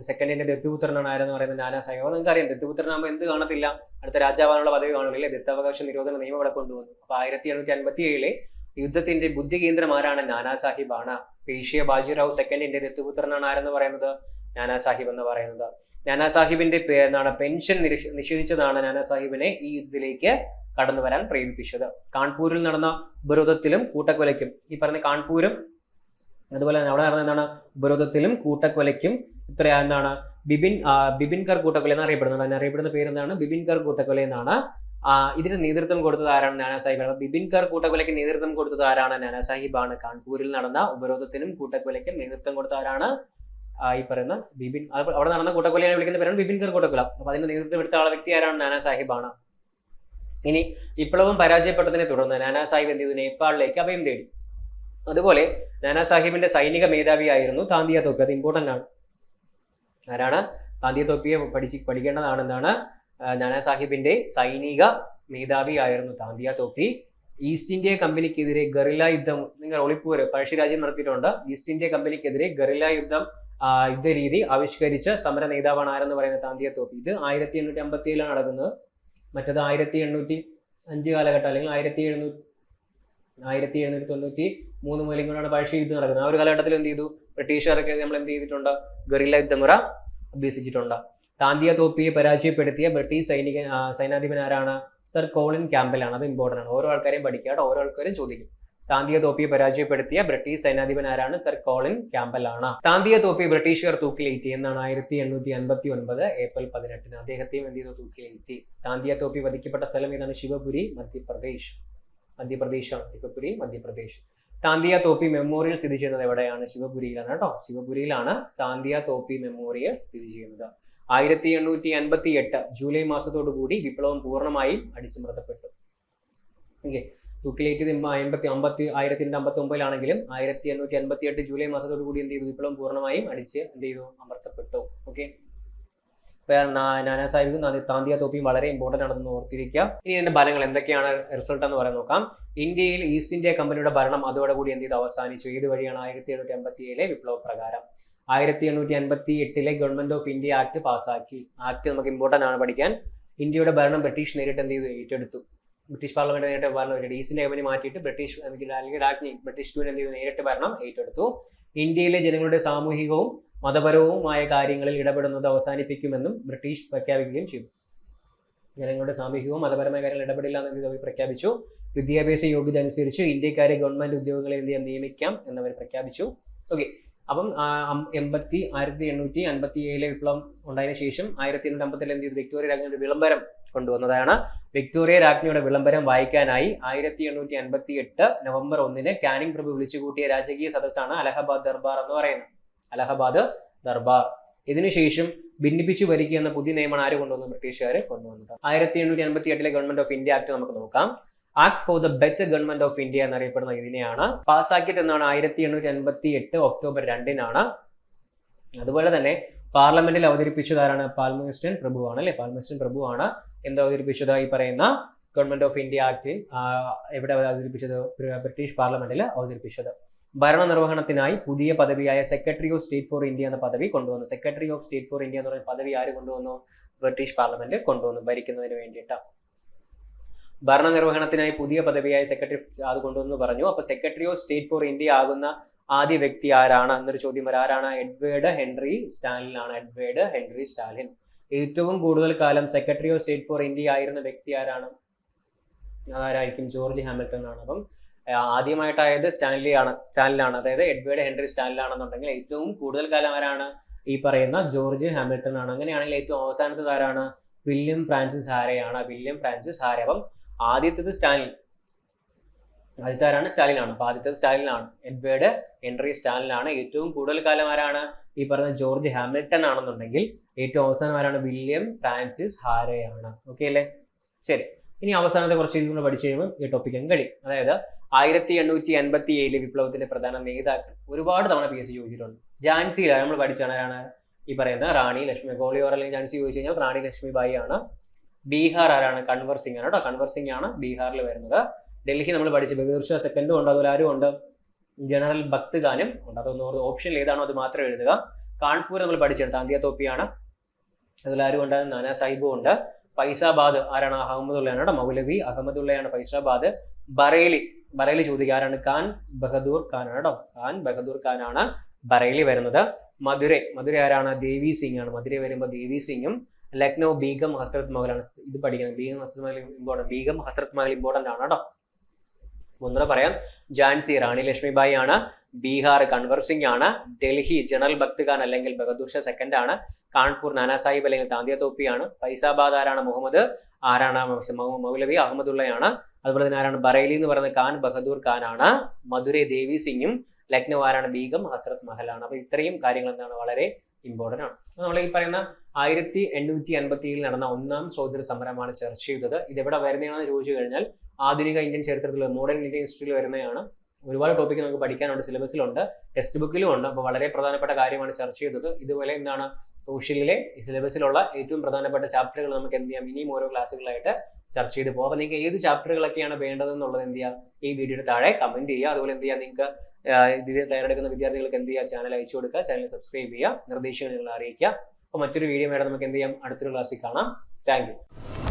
Speaker 1: സെക്കൻഡിന്റെ ദത്തുപുത്രനാണ് ആരെന്ന് പറയുന്നത്? നാനാ സാഹിബ്. നിങ്ങൾക്ക് അറിയാം, ദത്തുപുത്രനാകുമ്പോൾ എന്ത് കാണത്തില്ല? അടുത്ത രാജാവാനുള്ള പദവി കാണില്ലേ? ദത്താവകാശ നിരോധന നിയമം ഇവിടെ കൊണ്ടുവന്നു. അപ്പൊ 1857 യുദ്ധത്തിന്റെ ബുദ്ധി കേന്ദ്രം ആരാണ്? നാനാ സാഹിബാണ്. പേഷ്യ ബാജിറാവു സെക്കൻഡിന്റെ ദത്തുപുത്രനാണ് ആരെന്ന് പറയുന്നത്? നാനാ സാഹിബ് എന്ന് പറയുന്നത്. നാനാ സാഹിബിന്റെ പെൻഷൻ നിഷേധിച്ചതാണ് നാനാ സാഹിബിനെ ഈ യുദ്ധത്തിലേക്ക് കടന്നു വരാൻ പ്രേരിപ്പിച്ചത്. കാൺപൂരിൽ നടന്ന ഉപരോധത്തിലും കൂട്ടക്കൊലയ്ക്കും, ഈ പറഞ്ഞ കാൺപൂരും അതുപോലെ തന്നെ അവിടെ നടന്ന എന്താണ്? ഉപരോധത്തിലും കൂട്ടക്കൊലയ്ക്കും എന്താണ്? ബിപിൻകർ കൂട്ടക്കൊല എന്നറിയപ്പെടുന്നത്. അതിനറിയപ്പെടുന്ന പേരെന്താണ്? ബിപിൻകർ കൂട്ടക്കൊല എന്നാണ്. ഇതിന് നേതൃത്വം കൊടുത്തത് ആരാണ്? നാനാ സാഹിബാണ്. ബിപിൻകർ കൂട്ടക്കൊലയ്ക്ക് നേതൃത്വം കൊടുത്തത് ആരാണ്? നാനാ സാഹിബാണ്. കാൺപൂരിൽ നടന്ന ഉപരോധത്തിനും കൂട്ടക്കൊലയ്ക്കും നേതൃത്വം കൊടുത്ത ആരാണ്? ഈ പറയുന്ന അവിടെ നടന്ന കൂട്ടക്കൊലയാണ് വിളിക്കുന്ന പേരാണ് ബിപിൻകർ കൂട്ടക്കൊല. അപ്പൊ അതിന്റെ നേതൃത്വം എടുത്ത വ്യക്തി ആരാണ്? നാനാ സാഹിബാണ്. ഇനി വിപ്ലവം പരാജയപ്പെട്ടതിനെ തുടർന്ന് നാനാ സാഹിബ് എന്ത് ചെയ്തു? നേപ്പാളിലേക്ക് അഭയം തേടി. അതുപോലെ നാനാ സാഹിബിന്റെ സൈനിക മേധാവിയായിരുന്നു താന്തിയ തോപ്പി. അത് ഇമ്പോർട്ടന്റ് ആണ്. ആരാണ്? താന്തിയ തോപ്പിയെ പഠിക്കേണ്ടതാണെന്നാണ്. നാനാ സാഹിബിന്റെ സൈനിക മേധാവിയായിരുന്നു Tantia Tope. East India കമ്പനിക്കെതിരെ guerrilla യുദ്ധം, നിങ്ങൾ ഒളിപ്പൂര് പഴശ്ശിരാജ്യം നടത്തിയിട്ടുണ്ട്. ഈസ്റ്റ് ഇന്ത്യ കമ്പനിക്കെതിരെ ഗറില്ല യുദ്ധരീതി ആവിഷ്കരിച്ച സമര നേതാവാണ് ആരെന്ന് പറയുന്നത്? താന്തിയ തോപ്പി. ഇത് 1857 നടക്കുന്നത്. മറ്റത് 1805 കാലഘട്ടം അല്ലെങ്കിൽ 1793 മുതൽ ഇങ്ങോട്ടാണ് പഴശ്ശി യുദ്ധം നടക്കുന്നത്. ആ ഒരു കാലഘട്ടത്തിൽ എന്ത് ചെയ്തു? ബ്രിട്ടീഷുകാർക്ക് നമ്മൾ എന്ത് ചെയ്തിട്ടുണ്ട്? ഗറില്ല യുദ്ധമുറ അഭ്യസിച്ചിട്ടുണ്ട്. താന്തിയ തോപ്പിയെ പരാജയപ്പെടുത്തിയ ബ്രിട്ടീഷ് സൈനാധിപൻ ആരാണ്? സർ കോളിൻ ക്യാമ്പൽ ആണ്. അത് ഇമ്പോർട്ടൻ്റ് ആണ്. ഓരോ ആൾക്കാരെയും പഠിക്കുക. ഓരോ ആൾക്കാരും ചോദിക്കും. താന്തിയ തോപ്പിയെ പരാജയപ്പെടുത്തിയ ബ്രിട്ടീഷ് സൈനാധിപൻ ആരാണ്? സർ കോളിൻ ക്യാമ്പൽ ആണ്. താന്തിയ തോപ്പി ബ്രിട്ടീഷുകാർ തൂക്കിലേറ്റി എന്നാണ് 1859 ഏപ്രിൽ 18. അദ്ദേഹത്തെയും എന്ത് ചെയ്തു? തൂക്കിലേറ്റി. താന്തിയ തോപ്പി വധിക്കപ്പെട്ട സ്ഥലം ഏതാണ്? ശിവപുരി, മധ്യപ്രദേശ്. ശിവപുരി, മധ്യപ്രദേശ്. താന്തിയ തോപ്പി മെമ്മോറിയൽ സ്ഥിതി ചെയ്യുന്നത് എവിടെയാണ്? ശിവപുരിയിലാണ് കേട്ടോ. ശിവപുരിയിലാണ് താന്തിയ തോപ്പി മെമ്മോറിയൽ സ്ഥിതി ചെയ്യുന്നത്. 1858 ജൂലൈ മാസത്തോടുകൂടി വിപ്ലവം പൂർണ്ണമായും അടിച്ചമർത്തപ്പെട്ടു. ഓക്കെ. തൂക്കിലേറ്റത് 1859 1858 ജൂലൈ മാസത്തോടു കൂടി എന്ത് ചെയ്തു? വിപ്ലവം പൂർണ്ണമായും അമർത്തപ്പെട്ടു. ഓക്കെ. നാനാ സാഹിബും താന്തിയ തോപ്പിയും വളരെ ഇമ്പോർട്ടൻ്റ് ആണെന്ന് ഓർത്തിരിക്കുക. ഇനി ഇതിന്റെ ഫലങ്ങൾ എന്തൊക്കെയാണ്? റിസൾട്ട് എന്ന് പറയാൻ നോക്കാം. ഇന്ത്യയിൽ ഈസ്റ്റ് ഇന്ത്യ കമ്പനിയുടെ ഭരണം അതോടുകൂടി എന്ത് ചെയ്തു? അവസാനിച്ചു. ഏത് വഴിയാണ്? 1857 വിപ്ലവ പ്രകാരം. 1858 ഗവൺമെന്റ് ഓഫ് ഇന്ത്യ ആക്ട് പാസ്സാക്കി. ആക്ട് നമുക്ക് ഇമ്പോർട്ടൻ്റ് ആണ് പഠിക്കാൻ. ഇന്ത്യയുടെ ഭരണം ബ്രിട്ടീഷ് നേരിട്ട് എന്ത് ചെയ്തു? ഏറ്റെടുത്തു. ബ്രിട്ടീഷ് പാർലമെന്റ് നേരിട്ട് ഭരണം ഏറ്റെടുത്തു. ഈസ്റ്റ് ഇന്ത്യ കമ്പനി മാറ്റിയിട്ട് ബ്രിട്ടീഷ് രാജ്ഞി ബ്രിട്ടീഷ് ക്വീൻ എന്ത് ചെയ്തു? നേരിട്ട് ഭരണം ഏറ്റെടുത്തു. ഇന്ത്യയിലെ ജനങ്ങളുടെ സാമൂഹികവും മതപരവുമായ കാര്യങ്ങളിൽ ഇടപെടുന്നത് അവസാനിപ്പിക്കുമെന്നും ബ്രിട്ടീഷ് പ്രഖ്യാപിക്കുകയും ചെയ്തു. ജനങ്ങളുടെ സാമൂഹികവും മതപരമായ കാര്യങ്ങൾ ഇടപെടില്ല എന്ന് പ്രഖ്യാപിച്ചു. വിദ്യാഭ്യാസ യോഗ്യത അനുസരിച്ച് ഇന്ത്യക്കാരെ ഗവൺമെന്റ് ഉദ്യോഗങ്ങളിൽ നിയമിക്കാം എന്നവർ പ്രഖ്യാപിച്ചു. ഓക്കെ. അപ്പം 1857 വിപ്ലവം ഉണ്ടായതിനു ശേഷം 1857 എന്ത് ചെയ്തു? വിക്ടോറിയ രാജ്ഞിയുടെ വിളംബരം കൊണ്ടുവന്നതാണ്. വിക്ടോറിയ രാജ്ഞിയുടെ വിളംബരം വായിക്കാനായി 1858 നവംബർ 1 കാനിങ് പ്രഭു വിളിച്ചുകൂട്ടിയ രാജകീയ സദസ്സാണ് അലഹബാദ് ദർബാർ എന്ന് പറയുന്നത്. അലഹബാദ് ദർബാർ. ഇതിനുശേഷം ഭിന്നിപ്പിച്ചു ഭരിക്കുക എന്ന പുതിയ നിയമമാണ് ആര് കൊണ്ടുവന്നത്? ബ്രിട്ടീഷുകാർ കൊണ്ടുവന്നത്. 1858 ഗവൺമെന്റ് ഓഫ് ഇന്ത്യ ആക്ട് നമുക്ക് നോക്കാം. Act for the better government of India എന്നറിയപ്പെടുന്ന ഇതിനെയാണ് പാസ്സാക്കിയത് എന്നാണ് 1858 ഒക്ടോബർ 2 അതുപോലെ തന്നെ പാർലമെന്റിൽ അവതരിപ്പിച്ചതാരാണ്? പാൽമേഴ്സ്റ്റൺ പ്രഭുവാണ് അല്ലെ. പാൽമേഴ്സ്റ്റൺ പ്രഭുവാണ് എന്ത് അവതരിപ്പിച്ചത്? ഈ പറയുന്ന ഗവൺമെന്റ് ഓഫ് ഇന്ത്യ ആക്ട് എവിടെ അവതരിപ്പിച്ചത്? ബ്രിട്ടീഷ് പാർലമെന്റിൽ അവതരിപ്പിച്ചത്. ഭരണനിർവഹണത്തിനായി പുതിയ പദവിയായ secretary of state for India എന്ന പദവി കൊണ്ടുവന്നു. Secretary of state for India എന്ന് പറയുന്ന പദവി ആര് കൊണ്ടുവന്നു? ബ്രിട്ടീഷ് പാർലമെന്റ് കൊണ്ടുവന്നു ഭരിക്കുന്നതിന് വേണ്ടിയിട്ട്. ഭരണനിർവഹണത്തിനായി പുതിയ പദവിയായി സെക്രട്ടറി അത് കൊണ്ടുവന്ന് പറഞ്ഞു. അപ്പൊ secretary of state for India ആകുന്ന ആദ്യ വ്യക്തി ആരാണ് എന്നൊരു ചോദ്യം വരും. ആരാണ്? എഡ്വേർഡ് ഹെൻറി സ്റ്റാലിൻ ആണ്. Edward Henry Stalin. ഏറ്റവും കൂടുതൽ കാലം secretary of state for India ആയിരുന്ന വ്യക്തി ആരാണ്? ആരായിരിക്കും? ജോർജ് ഹാമിൽട്ടൺ ആണ്. അപ്പം ആദ്യമായിട്ടായത് സ്റ്റാൻലിയാണ്. അതായത് എഡ്വേർഡ് ഹെൻറി സ്റ്റാലിനാണെന്നുണ്ടെങ്കിൽ ഏറ്റവും കൂടുതൽ കാലം ആരാണ്? ഈ പറയുന്ന ജോർജ് ഹാമിൽട്ടൺ ആണ്. അങ്ങനെയാണെങ്കിൽ ഏറ്റവും അവസാനത്തത് ആരാണ്? വില്യം ഫ്രാൻസിസ് ഹാരെയാണ്. William Francis Hare. അപ്പം ആദ്യത്തേത് സ്റ്റാലിൻ. ആദ്യത്തെ ആരാണ്? സ്റ്റാലിനാണ്. അപ്പൊ ആദ്യത്തേത് സ്റ്റാലിനാണ്. Edward Henry സ്റ്റാലിനാണ്. ഏറ്റവും കൂടുതൽ കാലം ആരാണ്? ഈ പറഞ്ഞ ജോർജ് ഹാമിൽട്ടൺ ആണെന്നുണ്ടെങ്കിൽ ഏറ്റവും അവസാനം ആരാണ്? William Francis ഹാരെയാണ്. ഓക്കെ അല്ലേ? ശരി. ഇനി അവസാനത്തെ കുറച്ച് ഇതും കൂടെ പഠിച്ചു കഴിയുമ്പോൾ ഈ ടോപ്പിക്കും കഴിയും. അതായത് 1857 വിപ്ലവത്തിന്റെ പ്രധാന നേതാക്കൾ ഒരുപാട് തവണ PSC ചോദിച്ചിട്ടുണ്ട്. ഝാൻസിയിലാണ് നമ്മൾ പഠിച്ചാണ്. ആരാണ്? ഈ പറയുന്ന റാണി ലക്ഷ്മി. ഗോളിയോർ അല്ലെങ്കിൽ ഝാൻസി ചോദിച്ചു കഴിഞ്ഞാൽ റാണി ലക്ഷ്മിബായി ആണ്. ബീഹാർ ആരാണ്? കൻവർ സിംഗ് ആണ് കേട്ടോ. കൻവർ സിംഗ് ആണ് ബീഹാറിൽ വരുന്നത്. ഡൽഹി നമ്മൾ പഠിച്ചു ബഹദൂർ ഷാ സെക്കൻഡും ഉണ്ട്. അതുപോലെ ആരും ഉണ്ട്? ജനറൽ ഭക്ത് ഖാനും ഉണ്ട്. അതൊന്ന് ഓപ്ഷനിൽ ഏതാണോ അത് മാത്രം എഴുതുക. കാൺപൂർ നമ്മൾ പഠിച്ചെടുത്ത താന്തിയ തോപ്പിയാണ്. അതുപോലെ ആരും ഉണ്ട്? നാനാ സാഹിബും ഉണ്ട്. ഫൈസാബാദ് ആരാണ്? അഹമ്മദുള്ളയാണ് കേട്ടോ. മൗലവി അഹമ്മദുള്ളയാണ് ഫൈസാബാദ്. ബറേലി ചോദിക്കുക ആരാണ്? ഖാൻ ബഹദൂർ ഖാൻ ആണ് കേട്ടോ. ഖാൻ ബഹദൂർ ഖാൻ ആണ് ബറേലി വരുന്നത്. മധുര ആരാണ്? ദേവി സിംഗ് ആണ്. മധുര വരുമ്പോൾ ദേവി സിംഗും. ലക്നൗ ബീഗം ഹസ്രത് മഹലാണ്. ഇത് പഠിക്കണം. ബീഗം ഹസ്രത് മഹൽ ഇമ്പോർട്ടൻറ്റ്. ബീഗം ഹസ്രത് മഹൽ ഇമ്പോർട്ടൻ്റ് ആണ് കേട്ടോ. ഒന്നുകൂടെ പറയാം. ഝാൻസി റാണി ലക്ഷ്മിബായി ആണ്. ബീഹാർ കൻവർ സിംഗ് ആണ്. ഡൽഹി ജനറൽ ഭക്ത് ഖാൻ അല്ലെങ്കിൽ ബഹദൂർ ഷാ സെക്കൻഡ് ആണ്. കാൺപൂർ നാനാ സാഹിബ് അല്ലെങ്കിൽ താന്തിയ തോപ്പിയാണ്. ഫൈസാബാദ് ആരാണ്? മുഹമ്മദ് മൗലവി അഹമ്മദുള്ളയാണ്. അതുപോലെ തന്നെ ആരാണ്? ബറേലി എന്ന് പറയുന്നത് ഖാൻ ബഹദൂർ ഖാൻ ആണ്. മധുരൈ ദേവി സിംഗും. ലക്നൗ ആരാണ്? ബീഗം ഹസ്രത് മഹലാണ്. അപ്പൊ ഇത്രയും കാര്യങ്ങൾ എന്താണ്? വളരെ ഇമ്പോർട്ടൻ്റ് ആണ്. നമ്മൾ ഈ പറയുന്ന 1857 നടന്ന ഒന്നാം സ്വാതന്ത്ര്യ സമരമാണ് ചർച്ച ചെയ്തത്. ഇത് എവിടെ വരുന്നതാണെന്ന് ചോദിച്ചു കഴിഞ്ഞാൽ ആധുനിക ഇന്ത്യൻ ചരിത്രത്തിൽ മോഡേൺ ഇന്ത്യൻ ഹിസ്റ്ററിയിൽ വരുന്നതാണ്. ഒരുപാട് ടോപ്പിക് നമുക്ക് പഠിക്കാനുണ്ട്. സിലബസിലുണ്ട്, ടെക്സ്റ്റ് ബുക്കിലും ഉണ്ട്. അപ്പോൾ വളരെ പ്രധാനപ്പെട്ട കാര്യമാണ് ചർച്ച ചെയ്തത്. ഇതുപോലെ എന്താണ് സോഷ്യലിലെ സിലബസിലുള്ള ഏറ്റവും പ്രധാനപ്പെട്ട ചാപ്റ്ററുകൾ നമുക്ക് എന്ത് ചെയ്യാം? ഇനിയും ഓരോ ക്ലാസ്സുകളായിട്ട് ചർച്ച ചെയ്ത് പോകും. അപ്പോൾ നിങ്ങൾക്ക് ഏത് ചാപ്റ്ററുകളൊക്കെയാണ് വേണ്ടതെന്നുള്ളത് എന്ത് ചെയ്യുക? ഈ വീഡിയോയുടെ താഴെ കമന്റ് ചെയ്യുക. അതുപോലെ എന്ത് ചെയ്യുക? നിങ്ങൾക്ക് ഇത് തയ്യാറെടുക്കുന്ന വിദ്യാർത്ഥികൾക്ക് എന്ത് ചെയ്യുക? ചാനൽ അയച്ചു കൊടുക്കുക. ചാനൽ സബ്സ്ക്രൈബ് ചെയ്യുക. നിർദ്ദേശങ്ങൾ നിങ്ങൾ അറിയിക്കുക. അപ്പോൾ മറ്റൊരു വീഡിയോ വേണം നമുക്ക് എന്ത് ചെയ്യാം? അടുത്തൊരു ക്ലാസ്സിൽ കാണാം. Thank you.